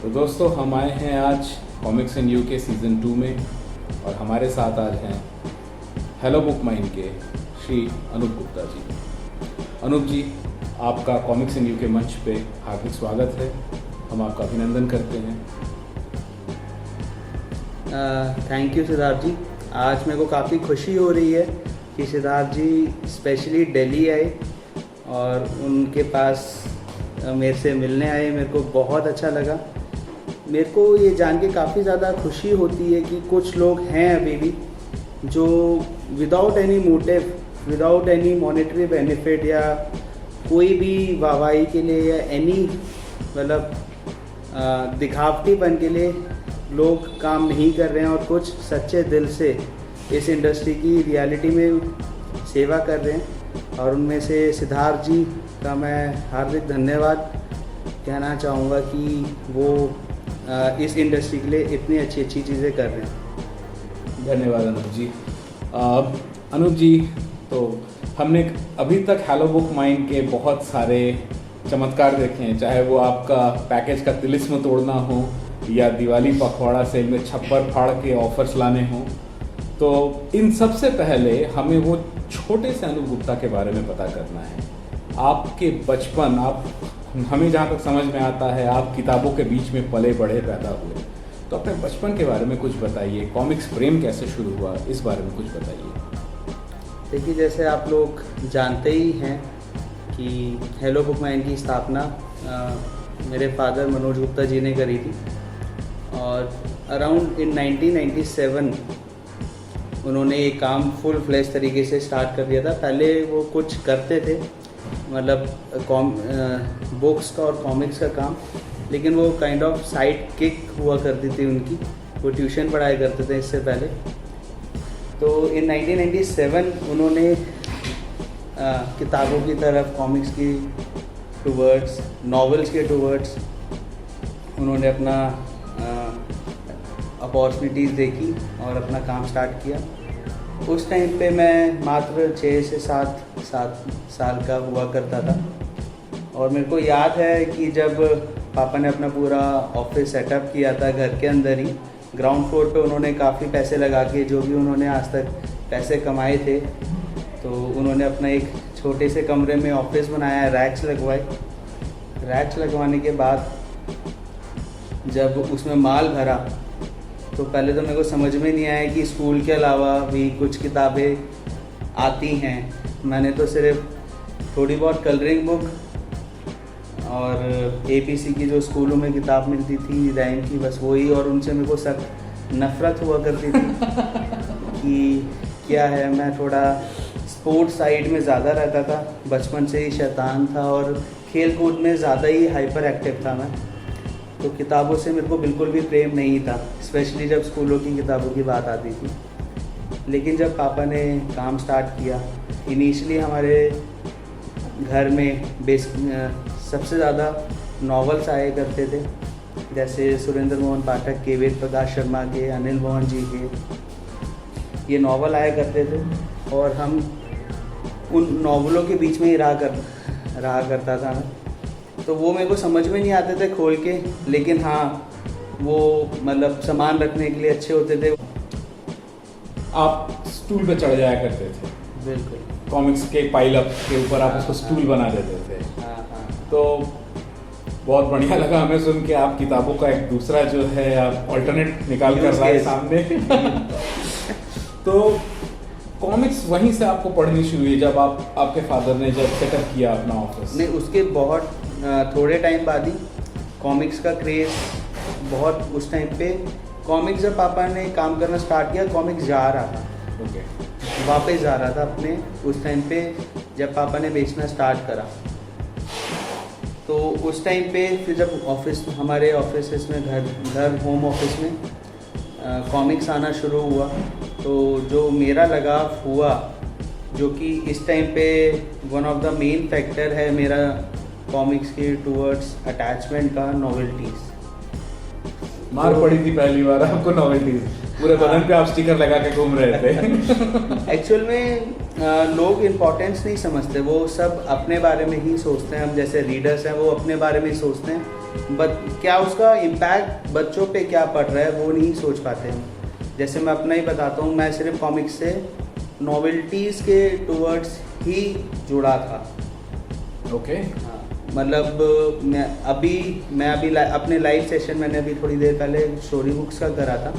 तो दोस्तों हम आए हैं आज कॉमिक्स इन यूके सीज़न 2 में और हमारे साथ आज हैं हेलो बुक माइंड के श्री अनूप गुप्ता जी। अनूप जी, आपका कॉमिक्स इन यूके मंच पे हार्दिक स्वागत है। हम आपका अभिनंदन करते हैं। थैंक यू सिद्धार्थ जी। आज मेरे को काफ़ी खुशी हो रही है कि सिद्धार्थ जी स्पेशली दिल्ली आए और उनके पास मेरे से मिलने आए। मेरे को बहुत अच्छा लगा। मेरे को ये जान के काफ़ी ज़्यादा खुशी होती है कि कुछ लोग हैं अभी भी जो without any motive, without any monetary benefit या कोई भी वाहवाही के लिए या एनी मतलब दिखावटीपन के लिए लोग काम नहीं कर रहे हैं और कुछ सच्चे दिल से इस इंडस्ट्री की रियलिटी में सेवा कर रहे हैं। और उनमें से सिद्धार्थ जी का मैं हार्दिक धन्यवाद कहना चाहूँगा कि वो इस इंडस्ट्री के लिए इतनी अच्छी अच्छी चीज़ें कर रहे हैं। धन्यवाद अनूप जी। अनूप जी, तो हमने अभी तक हेलो बुक माइंड के बहुत सारे चमत्कार देखे हैं, चाहे वो आपका पैकेज का तिलिस्म तोड़ना हो या दिवाली पखवाड़ा सेल में छप्पर फाड़ के ऑफर्स लाने हों। तो इन सबसे पहले हमें वो छोटे से अनूप गुप्ता के बारे में पता करना है। आपके बचपन, हमें जहाँ तक समझ में आता है आप किताबों के बीच में पले बढ़े पैदा हुए, तो अपने बचपन के बारे में कुछ बताइए। कॉमिक्स प्रेम कैसे शुरू हुआ, इस बारे में कुछ बताइए। देखिए, जैसे आप लोग जानते ही हैं कि हेलो बुक माइंड की स्थापना मेरे फादर मनोज गुप्ता जी ने करी थी और अराउंड इन 1997 उन्होंने ये काम फुल फ्लैश तरीके से स्टार्ट कर दिया था। पहले वो कुछ करते थे, मतलब बुक्स का और कॉमिक्स का काम, लेकिन वो काइंड ऑफ साइड किक हुआ करती थी उनकी। वो ट्यूशन पढ़ाया करते थे इससे पहले। तो इन 1997 उन्होंने किताबों की तरफ, कॉमिक्स की टूवर्ड्स, नॉवेल्स के टूवर्ड्स उन्होंने अपना अपॉर्चुनिटीज़ देखी और अपना काम स्टार्ट किया। उस टाइम पे मैं मात्र 6 से 7 साल का हुआ करता था और मेरे को याद है कि जब पापा ने अपना पूरा ऑफिस सेटअप किया था घर के अंदर ही, ग्राउंड फ्लोर पे उन्होंने काफ़ी पैसे लगा के, जो भी उन्होंने आज तक पैसे कमाए थे, तो उन्होंने अपना एक छोटे से कमरे में ऑफिस बनाया, रैक्स लगवाए। रैक्स लगवाने के बाद जब उसमें माल भरा तो पहले तो मेरे को समझ में नहीं आया कि स्कूल के अलावा भी कुछ किताबें आती हैं। मैंने तो सिर्फ थोड़ी बहुत कलरिंग बुक और एपीसी की जो स्कूलों में किताब मिलती थी रैंक की, बस वही, और उनसे मेरे को सख्त नफ़रत हुआ करती थी कि क्या है। मैं थोड़ा स्पोर्ट्स साइड में ज़्यादा रहता था, बचपन से ही शैतान था और खेल कूद में ज़्यादा ही हाइपर एक्टिव था मैं। तो किताबों से मेरे को बिल्कुल भी प्रेम नहीं था, स्पेशली जब स्कूलों की किताबों की बात आती थी। लेकिन जब पापा ने काम स्टार्ट किया, इनिशियली हमारे घर में सबसे ज़्यादा नॉवेल्स आए करते थे, जैसे सुरेंद्र मोहन पाठक के, वेद प्रकाश शर्मा के, अनिल मोहन जी के, ये नॉवल आया करते थे और हम उन नॉवलों के बीच में ही रहा करता था मैं। तो वो मेरे को समझ में नहीं आते थे खोल के, लेकिन हाँ वो मतलब सामान रखने के लिए अच्छे होते थे। आप स्टूल पे चढ़ जाया करते थे, बिल्कुल, कॉमिक्स के पाइल अप के ऊपर आप उसको स्टूल बना देते थे। हाँ। तो बहुत बढ़िया लगा हमें सुन के, आप किताबों का एक दूसरा जो है आप ऑल्टरनेट निकाल कर रहा है सामने। तो कॉमिक्स वहीं से आपको पढ़नी शुरू हुई जब आपके फादर ने जब सेटअप किया अपना ऑफिस? नहीं, उसके बहुत थोड़े टाइम बाद ही कॉमिक्स का क्रेज़ बहुत, उस टाइम पे कॉमिक्स जब पापा ने काम करना स्टार्ट किया, कॉमिक्स जा रहा था। ओके। वापस जा रहा था अपने उस टाइम पे जब पापा ने बेचना स्टार्ट करा। तो उस टाइम पे फिर जब हमारे ऑफिस में घर होम ऑफिस में कॉमिक्स आना शुरू हुआ, तो जो मेरा लगाव हुआ, जो कि इस टाइम पे one of the main factor है मेरा कॉमिक्स के टूवर्ड्स अटैचमेंट का, नॉवेल्टीज़। मार पड़ी थी पहली बार आपको नॉवेल्टीज़? पूरे बदन पे आप स्टिकर लगा के घूम रहे थे। एक्चुअल में लोग इम्पोर्टेंस नहीं समझते, वो सब अपने बारे में ही सोचते हैं। हम जैसे रीडर्स हैं वो अपने बारे में ही सोचते हैं क्या उसका इम्पैक्ट बच्चों पे क्या पड़ रहा है वो नहीं सोच पाते हैं। जैसे मैं अपना ही बताता हूँ, मैं सिर्फ कॉमिक्स से नॉवेल्टीज़ के टूवर्ड्स ही जुड़ा था। ओके। हाँ, मतलब मैं अभी अपने लाइव सेशन मैंने अभी थोड़ी देर पहले स्टोरी बुक्स का करा था,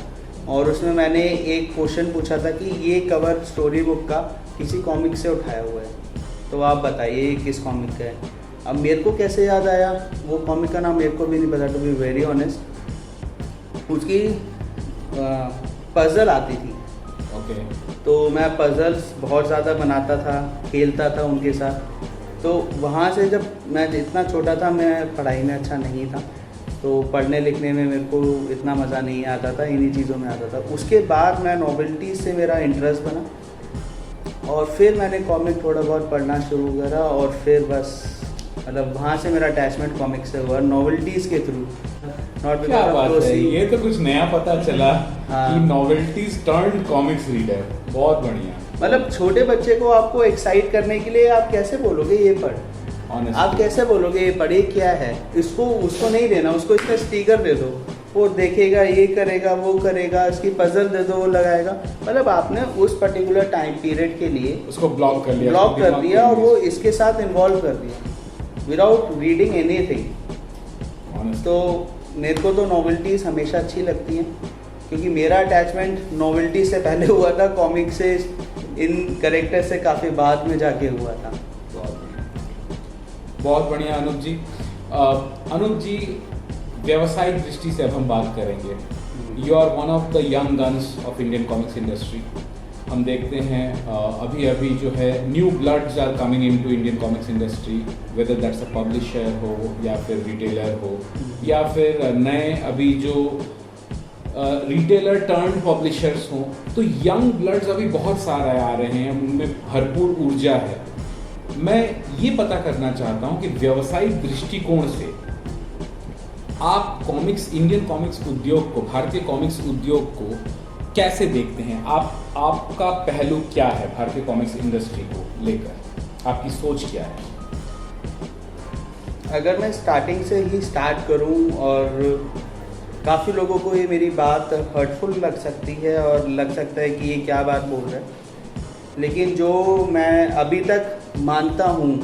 और उसमें मैंने एक क्वेश्चन पूछा था कि ये कवर स्टोरी बुक का किसी कॉमिक से उठाया हुआ है, तो आप बताइए ये किस कॉमिक का है। अब मेरे को कैसे याद आया, वो कॉमिक का नाम मेरे को भी नहीं पता, टू बी वेरी ऑनेस्ट। उसकी पजल आती थी। ओके। तो मैं पजल्स बहुत ज़्यादा बनाता था, खेलता था उनके साथ। तो वहाँ से जब मैं इतना छोटा था, मैं पढ़ाई में अच्छा नहीं था, तो पढ़ने लिखने में मेरे को इतना मज़ा नहीं आता था, इन्हीं चीज़ों में आता था। उसके बाद मैं नॉवेल्टीज़ से मेरा इंटरेस्ट बना, और फिर मैंने कॉमिक थोड़ा बहुत पढ़ना शुरू करा, और फिर बस मतलब वहाँ से मेरा अटैचमेंट कॉमिक से हुआ, नॉवेल्टीज़ के थ्रू। नॉट क्या बात है, ये तो कुछ नया पता चला। हाँ। कि नॉवेल्टीज टर्न्ड कॉमिक्स रीडर। बहुत बढ़िया। मतलब छोटे बच्चे को आपको एक्साइट करने के लिए आप कैसे बोलोगे ये पढ़, आप कैसे बोलोगे ये पढ़े क्या है, उसको नहीं देना, उसको इसका स्टिकर दे दो, वो देखेगा, ये करेगा, वो करेगा, इसकी पजल दे दो, वो लगाएगा। मतलब आपने उस पर्टिकुलर टाइम पीरियड के लिए उसको ब्लॉक कर दिया, और वो इसके साथ इन्वॉल्व कर दिया विदाउट रीडिंग एनीथिंग। तो मेरे को तो नॉवेल्टीज़ हमेशा अच्छी लगती हैं, क्योंकि मेरा अटैचमेंट नॉवेल्टी से पहले हुआ था, कॉमिक से इन कैरेक्टर से काफ़ी बाद में जाके हुआ था। बहुत बढ़िया अनूप जी। अनूप जी, व्यवसायिक दृष्टि से अब हम बात करेंगे। You are one of the young guns of Indian comics industry. हम देखते हैं अभी अभी जो है new bloods are coming into Indian comics industry, whether that's a publisher हो या फिर रिटेलर हो, या फिर नए अभी जो रिटेलर टर्न्ड पब्लिशर्स हों। तो यंग ब्लड्स अभी बहुत सारे आ रहे हैं, उनमें भरपूर ऊर्जा है। मैं ये पता करना चाहता हूँ कि व्यावसायिक दृष्टिकोण से आप कॉमिक्स, इंडियन कॉमिक्स उद्योग को, भारतीय कॉमिक्स उद्योग को कैसे देखते हैं? आपका पहलू क्या है भारतीय कॉमिक्स इंडस्ट्री को लेकर, आपकी सोच क्या है? अगर मैं स्टार्टिंग से ही स्टार्ट करूं, और काफ़ी लोगों को ये मेरी बात हर्टफुल लग सकती है और लग सकता है कि ये क्या बात बोल रहा है, लेकिन जो मैं अभी तक मानता हूँ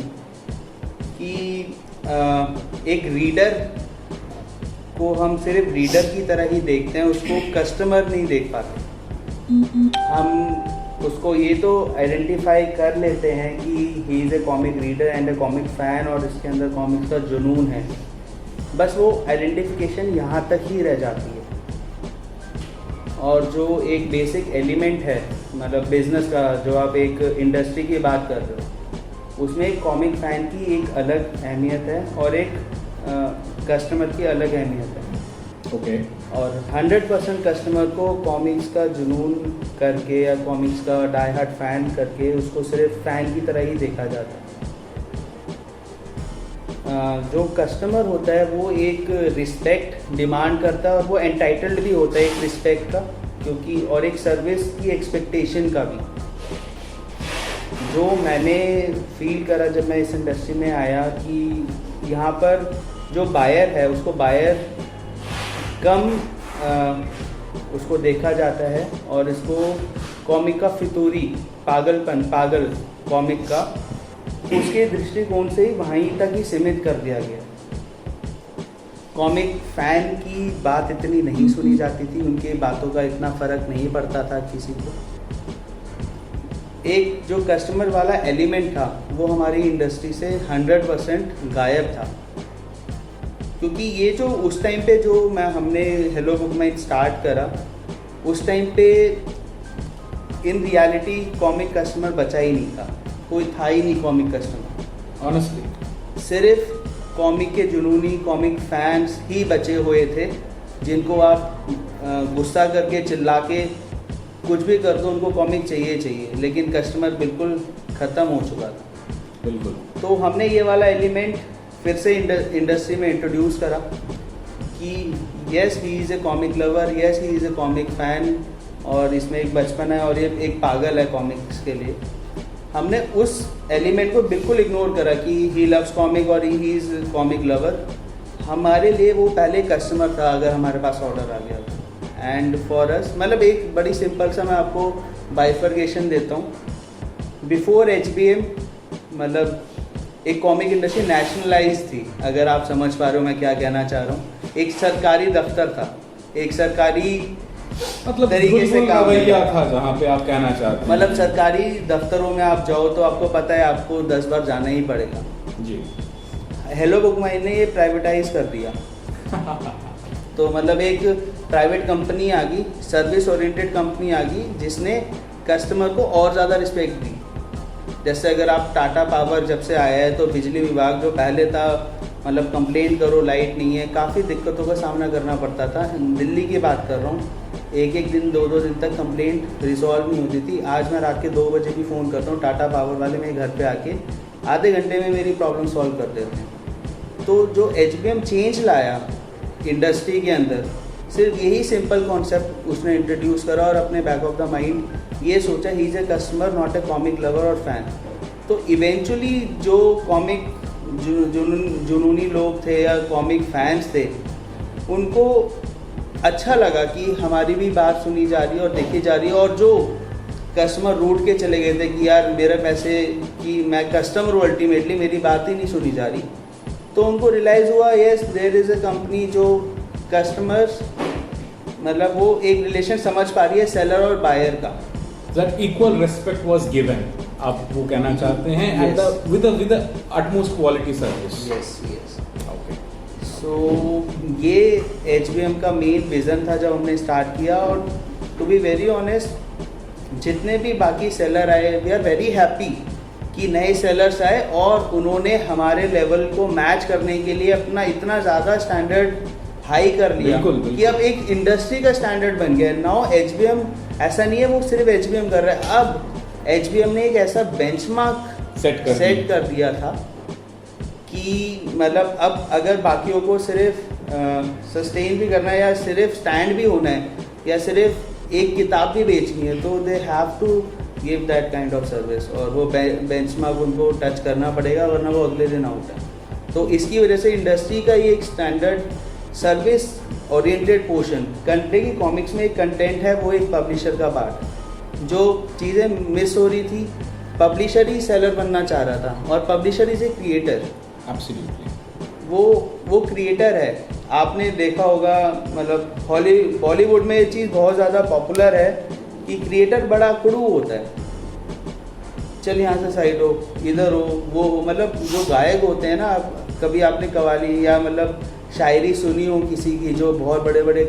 कि एक रीडर को हम सिर्फ रीडर की तरह ही देखते हैं, उसको कस्टमर नहीं देख पाते। हम उसको ये तो आइडेंटिफाई कर लेते हैं कि he is a comic reader and A comic fan, और इसके अंदर कॉमिक्स का जुनून है, बस वो आइडेंटिफिकेशन यहाँ तक ही रह जाती है। और जो एक बेसिक एलिमेंट है, मतलब बिजनेस का, जो आप एक इंडस्ट्री की बात कर रहे हो, उसमें एक कॉमिक फ़ैन की एक अलग अहमियत है और एक कस्टमर की अलग अहमियत है। ओके। और 100% कस्टमर को कॉमिक्स का जुनून करके या कॉमिक्स का डाई हार्ट फ़ैन करके उसको सिर्फ फ़ैन की तरह ही देखा जाता है। जो कस्टमर होता है वो एक रिस्पेक्ट डिमांड करता है, और वो एंटाइटल्ड भी होता है एक रिस्पेक्ट का, क्योंकि और एक सर्विस की एक्सपेक्टेशन का भी। जो मैंने फील करा जब मैं इस इंडस्ट्री में आया, कि यहाँ पर जो बायर है उसको बायर कम उसको देखा जाता है, और इसको कॉमिक का फितूरी, पागल कॉमिक का, उसके दृष्टिकोण से ही वहीं तक ही सीमित कर दिया गया। कॉमिक फ़ैन की बात इतनी नहीं सुनी जाती थी, उनकी बातों का इतना फ़र्क नहीं पड़ता था किसी को। एक जो कस्टमर वाला एलिमेंट था वो हमारी इंडस्ट्री से 100% गायब था, क्योंकि ये जो उस टाइम पे जो हमने हेलो बुक माइट स्टार्ट करा, उस टाइम पे इन रियलिटी कॉमिक कस्टमर बचा ही नहीं था, कोई था ही नहीं कॉमिक कस्टमर। ऑनेस्टली सिर्फ कॉमिक के जुनूनी कॉमिक फैंस ही बचे हुए थे, जिनको आप गुस्सा करके चिल्ला के कुछ भी कर दो, उनको कॉमिक चाहिए, लेकिन कस्टमर बिल्कुल ख़त्म हो चुका था। बिल्कुल। तो हमने ये वाला एलिमेंट फिर से इंडस्ट्री में इंट्रोड्यूस करा कि yes he is a comic lover, yes he is a comic fan, और इसमें एक बचपन है और ये एक पागल है कॉमिक्स के लिए। हमने उस एलिमेंट को बिल्कुल इग्नोर करा कि ही लव्स कॉमिक और ही इज़ कॉमिक लवर। हमारे लिए वो पहले कस्टमर था अगर हमारे पास ऑर्डर आ गया था। एंड फॉर अस मतलब एक बड़ी सिंपल सा मैं आपको बाइफर्गेशन देता हूँ। बिफोर HBM मतलब एक कॉमिक इंडस्ट्री नेशनलाइज थी, अगर आप समझ पा रहे हो मैं क्या कहना चाह रहा हूँ। एक सरकारी दफ्तर था, एक सरकारी मतलब तरीके से काम रवैया किया। था जहाँ पे आप कहना चाहते हैं। मतलब सरकारी दफ्तरों में आप जाओ तो आपको पता है आपको 10 बार जाना ही पड़ेगा। जी। हेलो बुक माई ने ये प्राइवेटाइज कर दिया। तो मतलब एक प्राइवेट कंपनी आ गई, सर्विस ओरिएंटेड कंपनी आ गई, जिसने कस्टमर को और ज़्यादा रिस्पेक्ट दी। जैसे अगर आप टाटा पावर जब से आया है तो बिजली विभाग जो पहले था, मतलब कंप्लेंट करो लाइट नहीं है, काफ़ी दिक्कतों का सामना करना पड़ता था। दिल्ली की बात कर रहा हूँ, एक दिन 2 दिन तक कंप्लेंट रिजॉल्व नहीं होती थी। आज मैं रात के 2 बजे भी फ़ोन करता हूँ, टाटा पावर वाले मेरे घर पे आके आधे घंटे में मेरी प्रॉब्लम सॉल्व कर देते हैं। तो जो HBM चेंज लाया इंडस्ट्री के अंदर, सिर्फ यही सिंपल कॉन्सेप्ट उसने इंट्रोड्यूस करा और अपने बैक ऑफ द माइंड ये सोचा he is a customer not a comic lover और फैन। तो इवेंचुअली जो कॉमिक जुनूनी लोग थे या कॉमिक फैंस थे, उनको अच्छा लगा कि हमारी भी बात सुनी जा रही है और देखी जा रही है। और जो कस्टमर रूठ के चले गए थे कि यार मेरे पैसे कि मैं कस्टमर हूँ, अल्टीमेटली मेरी बात ही नहीं सुनी जा रही, तो उनको रियलाइज़ हुआ yes there is a company जो कस्टमर्स मतलब वो एक रिलेशन समझ पा रही है सेलर और बायर का। That equal respect was given, आप वो कहना चाहते हैं, and with the utmost quality service. Yes yes. Okay. सो ये HBM का मेन विज़न था जब हमने स्टार्ट किया। और टू बी वेरी ऑनेस्ट, जितने भी बाकी सेलर आए, वी आर वेरी हैप्पी कि नए सेलर्स आए और उन्होंने हमारे लेवल को मैच करने के लिए अपना इतना ज़्यादा स्टैंडर्ड हाई कर लिया बिल्कुल। कि अब एक इंडस्ट्री का स्टैंडर्ड बन गया। नाउ HBM ऐसा नहीं है वो सिर्फ HBM कर रहा है, अब HBM ने एक ऐसा बेंचमार्क सेट कर दिया था कि मतलब अब अगर बाकियों को सिर्फ सस्टेन भी करना है या सिर्फ स्टैंड भी होना है या सिर्फ एक किताब भी बेचनी है, तो they have to give that kind of service. और वो बेंचमार्क उनको टच करना पड़ेगा, वरना वो अगले दिन आउट है। तो इसकी वजह से इंडस्ट्री का ये एक स्टैंडर्ड सर्विस ओरिएंटेड पोर्शन, देखिए कॉमिक्स में एक कंटेंट है, वो एक पब्लिशर का पार्ट। जो चीज़ें मिस हो रही थी, पब्लिशर ही सेलर बनना चाह रहा था और publisher is a creator. Absolutely. वो क्रिएटर है। आपने देखा होगा मतलब बॉलीवुड में ये चीज़ बहुत ज़्यादा पॉपुलर है कि क्रिएटर बड़ा कुड़ू होता है, चल यहाँ से साइड हो, इधर हो, वो हो। मतलब जो गायक होते हैं ना, कभी आपने कव्वाली या मतलब शायरी सुनी हो किसी की, जो बहुत बड़े बड़े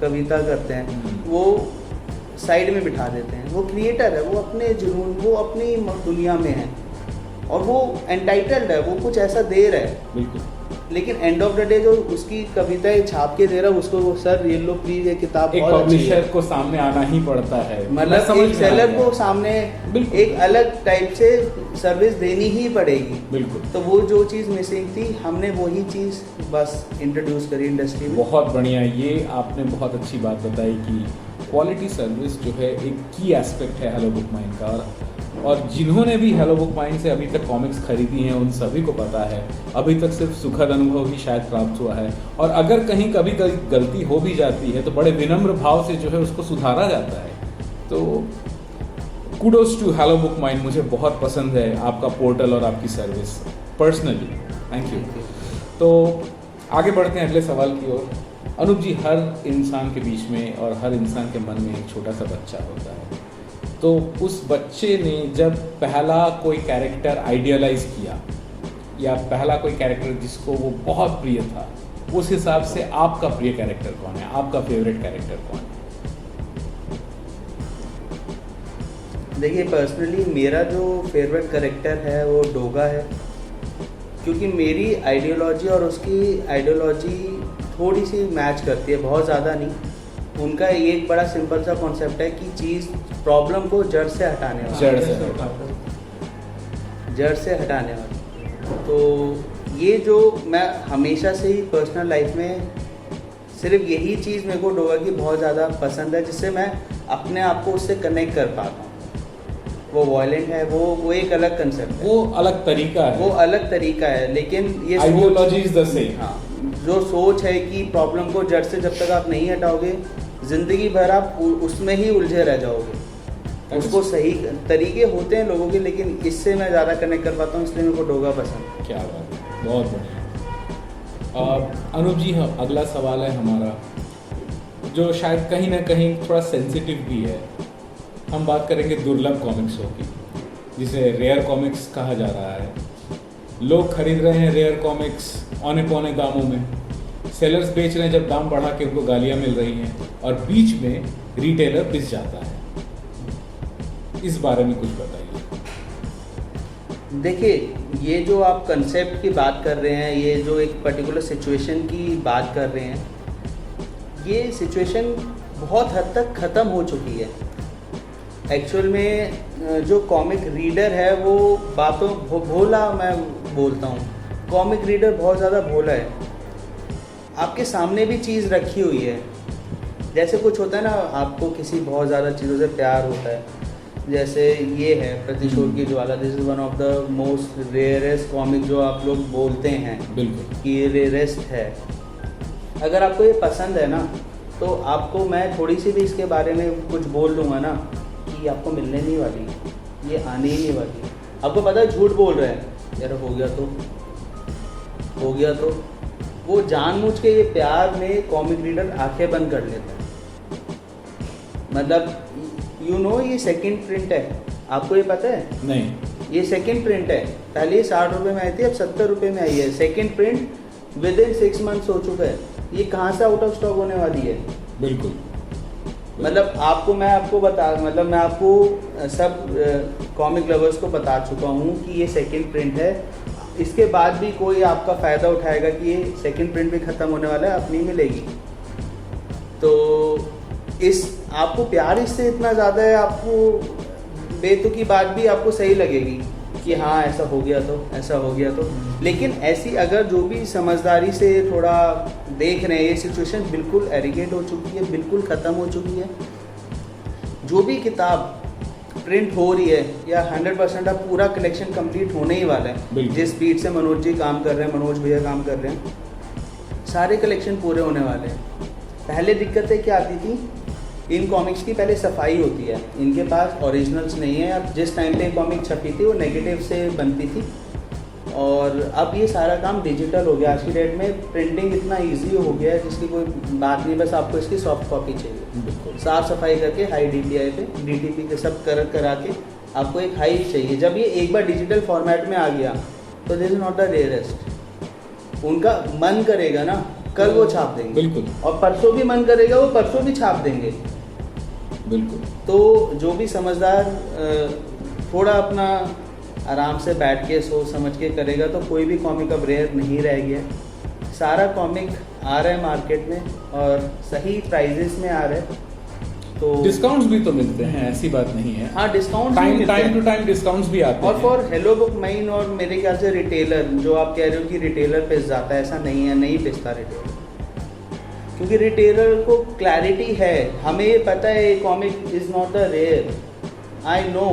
कविता करते हैं, वो साइड में बिठा देते हैं। वो क्रिएटर है, वो अपने जुनून, वो अपनी दुनिया में है और वो एंटाइटल्ड है, वो कुछ ऐसा दे रहा है। बिल्कुल। लेकिन एंड ऑफ द डे जो उसकी कविताएं छाप के दे रहा है उसको, वो सर ये लो प्लीज ये किताब एक बहुत अच्छी है। पब्लिशर को सामने आना ही पड़ता है, मतलब एक सेलर को सामने बिल्कुल। एक अलग टाइप से सर्विस देनी ही पड़ेगी। बिल्कुल। तो वो जो चीज़ मिसिंग थी, हमने वही चीज़ बस इंट्रोड्यूस करी इंडस्ट्री में। बहुत बढ़िया, ये आपने बहुत अच्छी बात बताई कि क्वालिटी सर्विस जो है एक की एस्पेक्ट है हेलो बुक माइंड का। और जिन्होंने भी हेलो बुक माइंड से अभी तक कॉमिक्स खरीदी हैं उन सभी को पता है, अभी तक सिर्फ सुखद अनुभव ही शायद प्राप्त हुआ है। और अगर कहीं कभी गलती हो भी जाती है तो बड़े विनम्र भाव से जो है उसको सुधारा जाता है। तो kudos to hello book mind, मुझे बहुत पसंद है आपका पोर्टल और आपकी सर्विस पर्सनली, थैंक यू। तो आगे बढ़ते हैं अगले सवाल की ओर। अनूप जी, हर इंसान के बीच में और हर इंसान के मन में एक छोटा सा बच्चा होता है। तो उस बच्चे ने जब पहला कोई कैरेक्टर आइडियलाइज किया या पहला कोई कैरेक्टर जिसको वो बहुत प्रिय था, उस हिसाब से आपका प्रिय कैरेक्टर कौन है, आपका फेवरेट कैरेक्टर कौन है? देखिए पर्सनली मेरा जो फेवरेट कैरेक्टर है वो डोगा है, क्योंकि मेरी आइडियोलॉजी और उसकी आइडियोलॉजी थोड़ी सी मैच करती है, बहुत ज़्यादा नहीं। उनका एक बड़ा सिंपल सा कॉन्सेप्ट है कि चीज़ प्रॉब्लम को जड़ से हटाने वाला, जड़ से हटाने वाला। तो ये जो मैं हमेशा से ही पर्सनल लाइफ में सिर्फ यही चीज़ मेरे को डोगा की बहुत ज़्यादा पसंद है, जिससे मैं अपने आप को उससे कनेक्ट कर पाता हूँ। वो वॉयलेंट है, वो एक अलग कंसेप्ट है, वो अलग तरीका है, वो अलग तरीका है, लेकिन ये आइडियोलॉजी इज द सेम। हाँ, जो सोच है कि प्रॉब्लम को जड़ से जब तक आप नहीं हटाओगे, ज़िंदगी भर आप उसमें ही उलझे रह जाओगे। उसको सही तरीके होते हैं लोगों के, लेकिन इससे मैं ज़्यादा कनेक्ट कर पाता हूँ, इसलिए मेरे को डोगा पसंद है। क्या बात है, बहुत बढ़िया। अनूप जी, अगला सवाल है हमारा, जो शायद कहीं ना कहीं थोड़ा सेंसिटिव भी है। हम बात करेंगे दुर्लभ कॉमिक्सों की, जिसे रेयर कॉमिक्स कहा जा रहा है। लोग खरीद रहे हैं रेयर कॉमिक्स औने पौने दामों में, सेलर्स बेच रहे हैं जब दाम बढ़ा के उनको गालियाँ मिल रही हैं, और बीच में रिटेलर पिस जाता है। इस बारे में कुछ बताइए। देखिए, ये जो आप कंसेप्ट की बात कर रहे हैं, ये जो एक पर्टिकुलर सिचुएशन की बात कर रहे हैं, ये सिचुएशन बहुत हद तक ख़त्म हो चुकी है। एक्चुअल में जो कॉमिक रीडर है वो बातों भोला, मैं बोलता हूँ, कॉमिक रीडर बहुत ज़्यादा भोला है। आपके सामने भी चीज़ रखी हुई है, जैसे कुछ होता है ना, आपको किसी बहुत ज़्यादा चीज़ों से प्यार होता है, जैसे ये है प्रतिशोध की ज्वाला। This is one of the most rarest comic जो आप लोग बोलते हैं, बिल्कुल कि ये रेयरेस्ट है। अगर आपको ये पसंद है ना, तो आपको मैं थोड़ी सी भी इसके बारे में कुछ बोल दूंगा ना कि आपको मिलने नहीं वाली, ये आने ही नहीं वाली। आपको पता है झूठ बोल रहे हैं, यार हो गया तो वो जानबूझ के ये प्यार में कॉमिक रीडर आंखें बंद कर लेता है। मतलब ये सेकंड प्रिंट है, आपको ये पता है? नहीं, ये सेकंड प्रिंट है। पहले ये 60 रुपये में आई थी, अब 70 रुपये में आई है। Second print with in 6 months हो चुका है। ये कहाँ से आउट ऑफ स्टॉक होने वाली है? बिल्कुल। मतलब मैं आपको सब कॉमिक लवर्स को बता चुका हूँ कि ये सेकंड प्रिंट है। इसके बाद भी कोई आपका फ़ायदा उठाएगा कि ये सेकंड प्रिंट भी ख़त्म होने वाला है, अपनी मिलेगी। तो आपको प्यार इससे इतना ज़्यादा है, आपको बेतुकी बात भी आपको सही लगेगी कि हाँ ऐसा हो गया तो। लेकिन ऐसी अगर जो भी समझदारी से थोड़ा देख रहे हैं, ये सिचुएशन बिल्कुल एरिगेट हो चुकी है, बिल्कुल ख़त्म हो चुकी है। जो भी किताब प्रिंट हो रही है, या 100% अब पूरा कलेक्शन कंप्लीट होने ही वाला है। जिस स्पीड से मनोज जी काम कर रहे हैं, मनोज भैया काम कर रहे हैं, सारे कलेक्शन पूरे होने वाले हैं। पहले दिक्कतें क्या आती थी, इन कॉमिक्स की पहले सफाई होती है, इनके पास ओरिजिनल्स नहीं है। अब जिस टाइम पे कॉमिक छपी थी वो नेगेटिव से बनती थी, और अब ये सारा काम डिजिटल हो गया। आज की डेट में प्रिंटिंग इतना इजी हो गया है जिसकी कोई बात नहीं, बस आपको इसकी सॉफ्ट कॉपी चाहिए, साफ़ सफाई करके हाई DPI पे DTP के सब करा के आपको एक हाई चाहिए। जब ये एक बार डिजिटल फॉर्मेट में आ गया तो this is not the rarest. उनका मन करेगा ना, कल वो छाप देंगे, बिल्कुल, और परसों भी मन करेगा वो परसों भी छाप देंगे। बिल्कुल। तो जो भी समझदार थोड़ा अपना आराम से बैठ के सोच समझ के करेगा तो कोई भी कॉमिक अब रेयर नहीं रह गया। सारा कॉमिक आ रहा है मार्केट में और सही प्राइजेस में आ रहा है। तो डिस्काउंट्स भी तो मिलते हैं, ऐसी बात नहीं है। हाँ, discount time to time discounts भी आते हैं। और फॉर हेलो बुक माइन और मेरे ख्याल से रिटेलर, जो आप कह रहे हो कि रिटेलर पिस जाता है, ऐसा नहीं है, नहीं पिसता रिटेलर, क्योंकि रिटेलर को क्लैरिटी है, हमें ये पता है comic is not a rare. I know,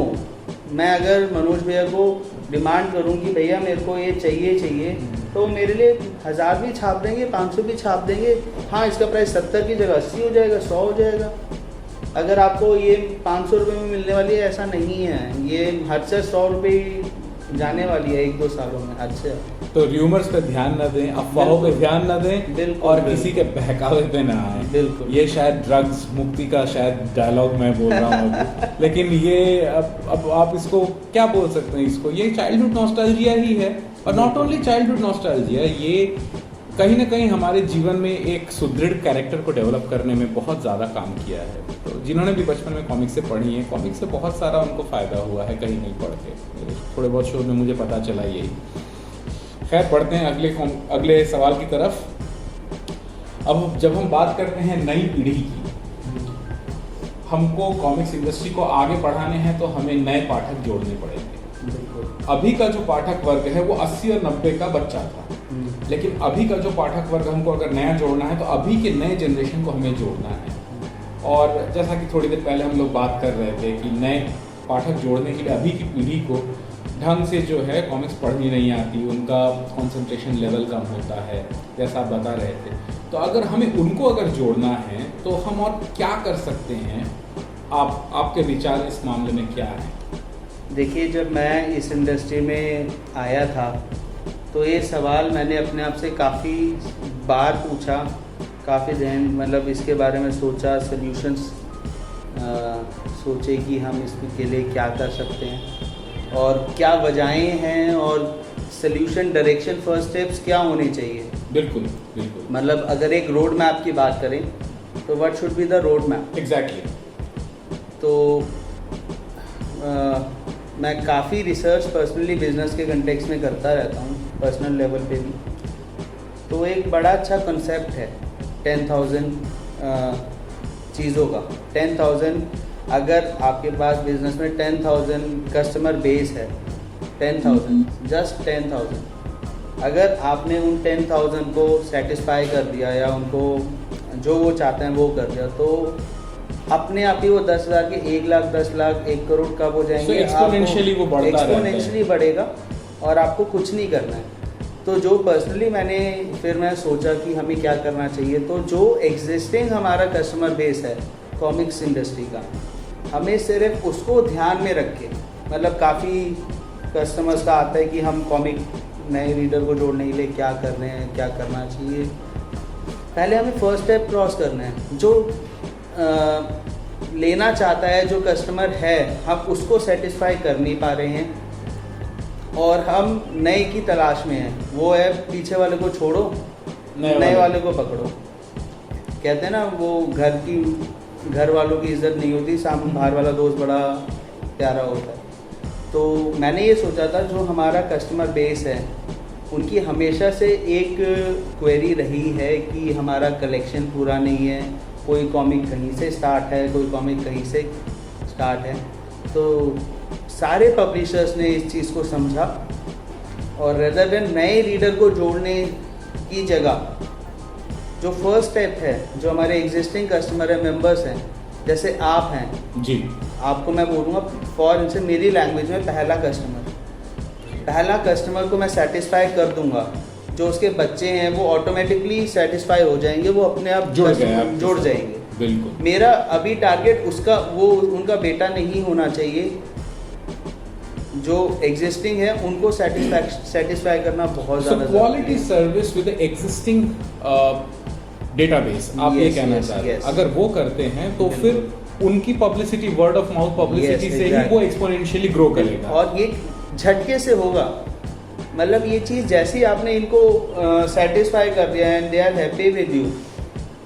मैं अगर मनोज भैया को डिमांड करूँ कि भैया मेरे को ये चाहिए तो मेरे लिए 1000 भी छाप देंगे, 500 भी छाप देंगे। हाँ, इसका प्राइस 70 की जगह 80 हो जाएगा, 100 हो जाएगा। अगर आपको ये 500 रुपये में मिलने वाली है, ऐसा नहीं है। ये हद से 100 रुपये जाने वाली है 1-2 सालों में, हद से। तो र्यूमर्स पे ध्यान न दें, अफवाहों पे ध्यान न दें, बिल्कुल, और किसी के बहकावे पे ना आए। बिल्कुल, ये शायद ड्रग्स मुक्ति का शायद डायलॉग मैं बोल रहा हूँ अभी। लेकिन ये अब आप इसको क्या बोल सकते हैं, इसको ये चाइल्डहुड नॉस्टैल्जिया ही है। और नॉट ओनली चाइल्डहुड नॉस्टैल्जिया, ये कहीं ना कहीं हमारे जीवन में एक सुदृढ़ कैरेक्टर को डेवलप करने में बहुत ज़्यादा काम किया है। तो जिन्होंने भी बचपन में कॉमिक से पढ़ी है, कॉमिक से बहुत सारा उनको फ़ायदा हुआ है, कहीं नहीं पढ़ के। मेरे थोड़े बहुत शो में मुझे पता चला यही। खैर, बढ़ते हैं अगले सवाल की तरफ। अब जब हम बात करते हैं नई पीढ़ी की, हमको कॉमिक्स इंडस्ट्री को आगे बढ़ाने हैं तो हमें नए पाठक जोड़ने पड़ेंगे। अभी का जो पाठक वर्ग है वो 80 और 90 का बच्चा था, लेकिन अभी का जो पाठक वर्ग हमको अगर नया जोड़ना है तो अभी के नए जनरेशन को हमें जोड़ना है। और जैसा कि थोड़ी देर पहले हम लोग बात कर रहे थे कि नए पाठक जोड़ने के लिए अभी की पीढ़ी को ढंग से जो है कॉमिक्स पढ़नी नहीं आती, उनका कंसंट्रेशन लेवल कम होता है, जैसा आप बता रहे थे। तो अगर हमें उनको अगर जोड़ना है तो हम और क्या कर सकते हैं? आपके विचार इस मामले में क्या है? देखिए, जब मैं इस इंडस्ट्री में आया था तो ये सवाल मैंने अपने आप से काफ़ी बार पूछा, काफ़ी जहन मतलब इसके बारे में सोचा, सॉल्यूशंस सोचे कि हम इसके लिए क्या कर सकते हैं और क्या वजहें हैं और सॉल्यूशन, डायरेक्शन, फर्स्ट स्टेप्स क्या होने चाहिए। बिल्कुल बिल्कुल। मतलब अगर एक रोड मैप की बात करें तो what should be the road map. Exactly. तो मैं काफ़ी रिसर्च पर्सनली बिजनेस के कंटेक्स्ट में करता रहता हूँ, पर्सनल लेवल पे भी। तो एक बड़ा अच्छा कंसेप्ट है 10,000 चीज़ों का। 10,000, अगर आपके पास बिजनेस में 10,000 कस्टमर बेस है, 10,000, जस्ट 10,000, अगर आपने उन 10,000 को सेटिस्फाई कर दिया या उनको जो वो चाहते हैं वो कर दिया, तो अपने आप ही वो 10,000 के 1 लाख, 10 लाख, 1 करोड़ कब हो जाएंगे। एक्सपोनेंशियली वो बढ़ता रहता है। एक्सपोनेंशियली बढ़ेगा और आपको कुछ नहीं करना है। तो जो पर्सनली मैं सोचा कि हमें क्या करना चाहिए, तो जो एग्जिस्टिंग हमारा कस्टमर बेस है कॉमिक्स इंडस्ट्री का, हमें सिर्फ उसको ध्यान में रख के, मतलब काफ़ी कस्टमर्स का आता है कि हम कॉमिक नए रीडर को जोड़ने के लिए क्या कर रहे हैं, क्या करना चाहिए। पहले हमें फर्स्ट स्टेप क्रॉस करना है। जो लेना चाहता है, जो कस्टमर है, हम उसको सेटिस्फाई कर नहीं पा रहे हैं और हम नए की तलाश में हैं। वो है पीछे वाले को छोड़ो, नए वाले को पकड़ो। कहते हैं ना, वो घर वालों की इज्जत नहीं होती, सामने बाहर वाला दोस्त बड़ा प्यारा होता है। तो मैंने ये सोचा था, जो हमारा कस्टमर बेस है उनकी हमेशा से एक क्वेरी रही है कि हमारा कलेक्शन पूरा नहीं है, कोई कॉमिक कहीं से स्टार्ट है, कोई कॉमिक कहीं से स्टार्ट है। तो सारे पब्लिशर्स ने इस चीज़ को समझा और रेदर देन नए रीडर को जोड़ने की जगह, जो फर्स्ट स्टेप है, जो हमारे एग्जिस्टिंग कस्टमर है, मेंबर्स हैं, जैसे आप हैं जी, आपको मैं बोलूँगा फॉर इंस्टेंस मेरी लैंग्वेज में पहला कस्टमर को मैं सेटिस्फाई कर दूंगा, जो उसके बच्चे हैं वो ऑटोमेटिकली सेटिस्फाई हो जाएंगे, वो अपने आप जुड़ जाएंगे। बिल्कुल। मेरा अभी टारगेट उनका बेटा नहीं होना चाहिए, जो एग्जिस्टिंग है उनको सेटिस्फाई करना बहुत ज़्यादा। Quality service with existing database, आप ये कहना चाह रहे हैं। अगर वो करते हैं तो फिर उनकी publicity, word of mouth publicity से ही वो एक्सपोनेंशियली ग्रो करेगा और ये झटके से होगा। मतलब ये चीज़ जैसे ही आपने इनको सेटिस्फाई कर दिया and they are happy with you,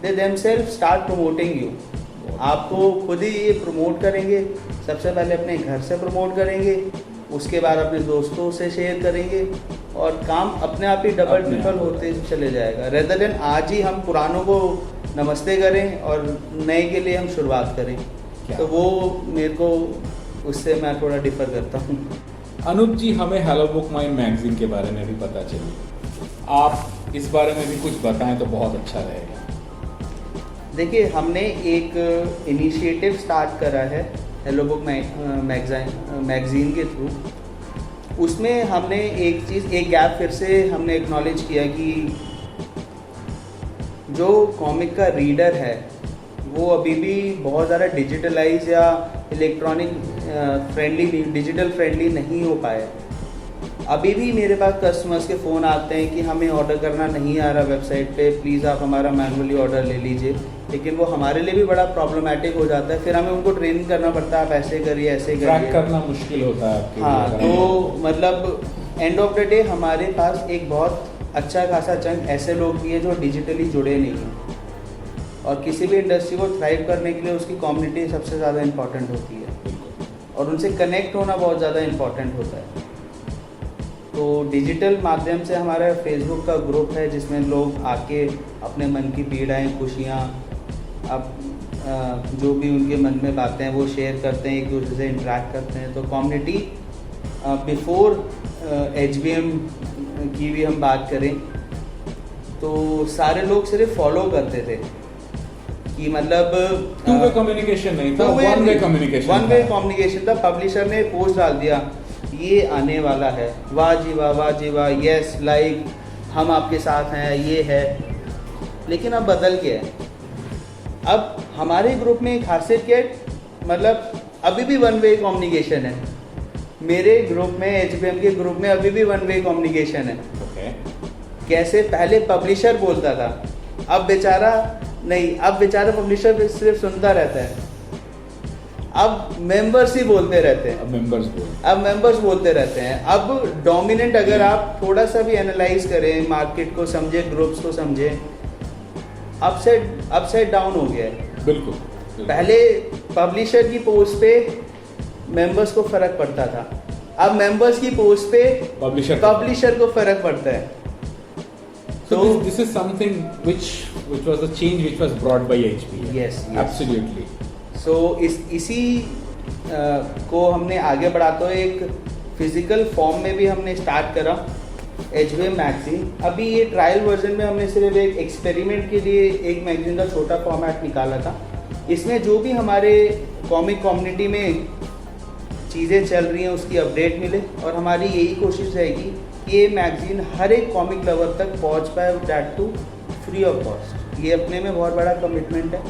they themselves start promoting you. आपको खुद ही ये प्रमोट करेंगे। सबसे पहले अपने घर से प्रमोट करेंगे, उसके बाद अपने दोस्तों से शेयर करेंगे और काम अपने आप ही डबल ट्रिपल होते चले जाएगा। रेदर देन आज ही हम पुरानों को नमस्ते करें और नए के लिए हम शुरुआत करें, तो वो मेरे को उससे मैं थोड़ा डिफर करता हूँ। अनूप जी, हमें हेलो बुक माइंड मैगजीन के बारे में भी पता चली, आप इस बारे में भी कुछ बताएं तो बहुत अच्छा रहेगा। देखिए, हमने एक इनिशिएटिव स्टार्ट करा है हेलो बुक मैगजीन के थ्रू। उसमें हमने एक गैप फिर से हमने एक्नॉलेज किया कि जो कॉमिक का रीडर है वो अभी भी बहुत ज़्यादा डिजिटलाइज या डिजिटल फ्रेंडली नहीं हो पाया। अभी भी मेरे पास कस्टमर्स के फ़ोन आते हैं कि हमें ऑर्डर करना नहीं आ रहा वेबसाइट पे, प्लीज़ आप हमारा मैनुअली ऑर्डर ले लीजिए। लेकिन वो हमारे लिए भी बड़ा प्रॉब्लमेटिक हो जाता है, फिर हमें उनको ट्रेनिंग करना पड़ता है, आप ऐसे करिए, ऐसे करिए, ट्रैक करना मुश्किल होता है आपके लिए। हाँ, तो मतलब एंड ऑफ द डे हमारे पास एक बहुत अच्छा खासा चंक ऐसे लोग भी हैं जो डिजिटली जुड़े नहीं हैं, और किसी भी इंडस्ट्री को थ्राइव करने के लिए उसकी कम्युनिटी सबसे ज़्यादा इम्पॉर्टेंट होती है और उनसे कनेक्ट होना बहुत ज़्यादा इम्पॉर्टेंट होता है। तो डिजिटल माध्यम से हमारा फेसबुक का ग्रुप है जिसमें लोग आके अपने मन की पीड़ाएँ, खुशियाँ, अब जो भी उनके मन में बातें हैं वो शेयर करते हैं, एक दूसरे से इंटरेक्ट करते हैं। तो कम्युनिटी बिफोर HBM की भी हम बात करें तो सारे लोग सिर्फ फॉलो करते थे कि मतलब टू वे कम्युनिकेशन नहीं था, वन वे कम्युनिकेशन था। पब्लिशर ने पोस्ट डाल दिया, ये आने वाला है, वाह जी वाह, वाह जी वाह, यस लाइक हम आपके साथ हैं, ये है। लेकिन अब बदल गया है। अब हमारे ग्रुप में एक खासियत क्या है, मतलब अभी भी वन वे कम्युनिकेशन है। मेरे ग्रुप में, HBM के ग्रुप में अभी भी वन वे कम्युनिकेशन है। कैसे पहले पब्लिशर बोलता था, अब बेचारा नहीं, अब बेचारा पब्लिशर सिर्फ सुनता रहता है। अब मेंबर्स ही बोलते रहते हैं। अब मेंबर्स बोलते रहते हैं। अब डोमिनेंट अगर आप थोड़ा सा भी एनालाइज करें, मार्केट को समझे, ग्रुप्स को समझे, अपसाइड डाउन हो गया है। बिल्कुल। पहले पब्लिशर की पोस्ट पे मेंबर्स को फर्क पड़ता था, अब मेंबर्स की पोस्ट पे पब्लिशर को फर्क पड़ता है। So this is something which was a change which was brought by HBM. Yes. Absolutely. So इसी को हमने आगे बढ़ाते हुए एक फिजिकल फॉर्म में भी हमने स्टार्ट करा HBM मैगजीन। अभी ये ट्रायल वर्जन में हमने सिर्फ एक एक्सपेरिमेंट के लिए एक मैगजीन का छोटा फॉर्मेट निकाला था। इसमें जो भी हमारे कॉमिक कम्युनिटी में चीज़ें चल रही हैं उसकी अपडेट मिले, और हमारी यही कोशिश रहेगी कि ये मैगजीन हर एक कॉमिक लवर तक पहुंच पाए, that too free of cost. ये अपने में बहुत बड़ा कमिटमेंट है।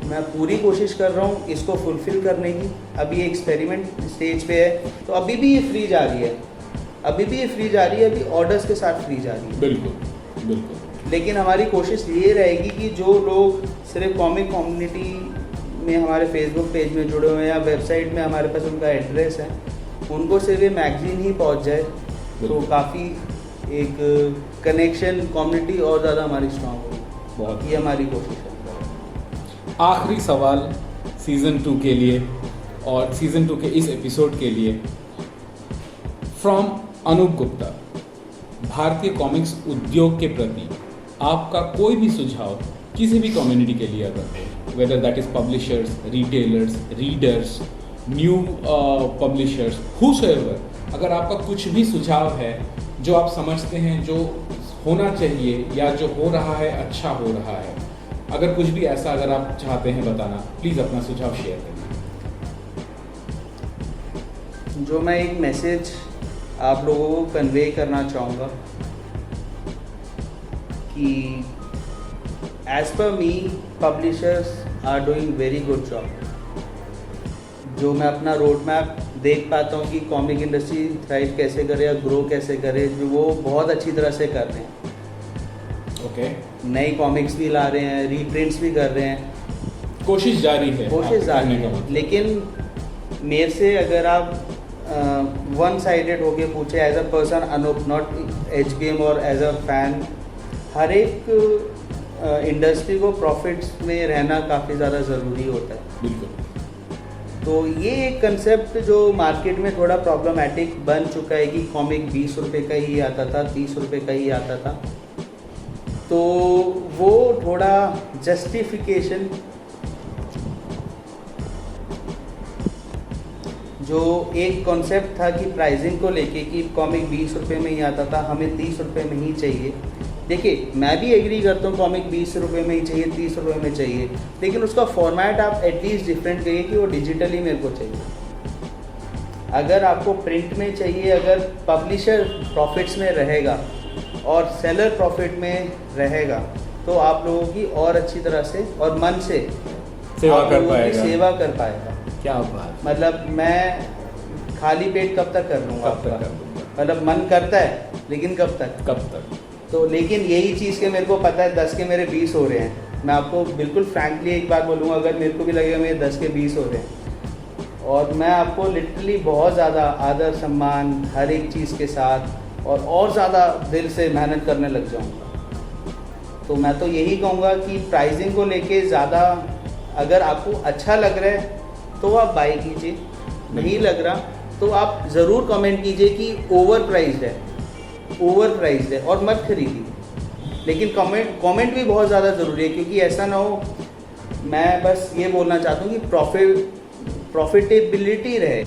मैं पूरी कोशिश कर रहा हूँ इसको फुलफिल करने की। अभी ये एक्सपेरिमेंट स्टेज पे है, तो अभी भी ये फ्री जा रही है, अभी ऑर्डर्स के साथ फ्री जा रही है। बिल्कुल। लेकिन हमारी कोशिश ये रहेगी कि जो लोग सिर्फ कॉमिक कम्युनिटी में हमारे फेसबुक पेज में जुड़े हुए हैं या वेबसाइट में हमारे पास उनका एड्रेस है, उनको सिर्फ ये मैगजीन ही पहुंच जाए, तो काफ़ी एक कनेक्शन कम्युनिटी और ज़्यादा हमारी स्ट्रांग होगी। बहुत, ये हमारी कोशिश है। आखिरी सवाल सीज़न 2 के लिए और सीज़न 2 के इस एपिसोड के लिए, फ्रॉम अनूप गुप्ता, भारतीय कॉमिक्स उद्योग के प्रति आपका कोई भी सुझाव किसी भी कम्युनिटी के लिए अगर हो, whether that is publishers, retailers, readers, new publishers, whosoever, अगर आपका कुछ भी सुझाव है जो आप समझते हैं जो होना चाहिए या जो हो रहा है अच्छा हो रहा है, अगर कुछ भी ऐसा अगर आप चाहते हैं बताना, प्लीज़ अपना सुझाव शेयर करिए। जो मैं एक मैसेज आप लोगों को कन्वे करना चाहूँगा कि as per me publishers are doing very good job. जो मैं अपना रोड मैप देख पाता हूँ कि कॉमिक इंडस्ट्री थ्राइव कैसे करे या ग्रो कैसे करे, जो वो बहुत अच्छी तरह से कर रहे हैं। नई कॉमिक्स भी ला रहे हैं, रीप्रिंट्स भी कर रहे हैं, कोशिश जारी है। लेकिन मेरे से अगर आप वन साइडेड होके पूछे, as a person Anup, not HBM, और एज अ फैन, हर एक इंडस्ट्री को प्रॉफिट्स में रहना काफ़ी ज़्यादा ज़रूरी होता है। बिल्कुल। तो ये एक कंसेप्ट जो मार्केट में थोड़ा प्रॉब्लमेटिक बन चुका है कि कॉमिक 20 रुपये का ही आता था, 30 रुपये का ही आता था, तो वो थोड़ा जस्टिफिकेशन, जो एक कॉन्सेप्ट था कि प्राइसिंग को लेके कि कॉमिक 20 रुपये में ही आता था, हमें 30 रुपये में ही चाहिए। देखिए, मैं भी एग्री करता हूँ कॉमिक 20 रुपये में ही चाहिए, 30 रुपये में चाहिए, लेकिन उसका फॉर्मेट आप एटलीस्ट डिफरेंट करिए कि वो डिजिटली मेरे को चाहिए। अगर आपको प्रिंट में चाहिए, अगर पब्लिशर प्रॉफिट्स में रहेगा और सेलर प्रॉफिट में रहेगा, तो आप लोगों की और अच्छी तरह से और मन से सेवा कर पाएगा। क्या बात। मतलब मैं खाली पेट कब तक कर लूँगा आपका, मतलब मन करता है लेकिन कब तक। तो लेकिन यही चीज़ के मेरे को पता है 10 के मेरे 20 हो रहे हैं। मैं आपको बिल्कुल फ्रैंकली एक बात बोलूँगा, अगर मेरे को भी लगेगा मेरे 10 के 20 हो रहे हैं, और मैं आपको लिटरली बहुत ज़्यादा आदर सम्मान हर एक चीज़ के साथ और ज़्यादा दिल से मेहनत करने लग जाऊँगा। तो मैं तो यही कहूँगा कि प्राइसिंग को लेके ज़्यादा, अगर आपको अच्छा लग रहा है तो आप बाई कीजिए, नहीं लग रहा तो आप ज़रूर कमेंट कीजिए कि ओवर प्राइस्ड है और मत खरीदिए। लेकिन कमेंट भी बहुत ज़्यादा ज़रूरी है, क्योंकि ऐसा ना हो, मैं बस ये बोलना चाहता हूँ कि प्रॉफिटेबिलिटी रहे।